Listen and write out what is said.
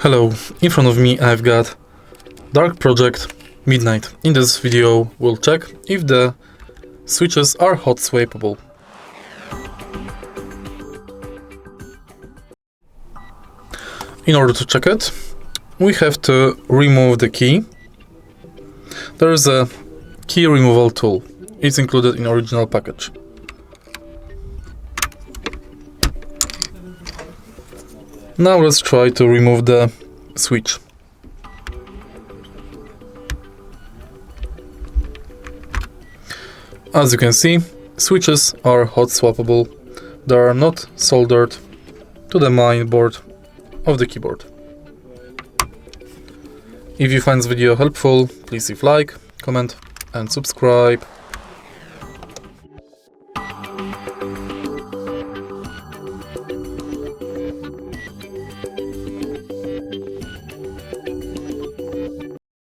Hello, in front of me I've got Dark Project Midnight. In this video we'll check if the switches are hot swappable. In order to check it, we have to remove the key. There is a key removal tool. It's included in original package. Now let's try to remove the switch. As you can see, switches are hot swappable. They are not soldered to the main board of the keyboard. If you find this video helpful, please leave like, comment and subscribe.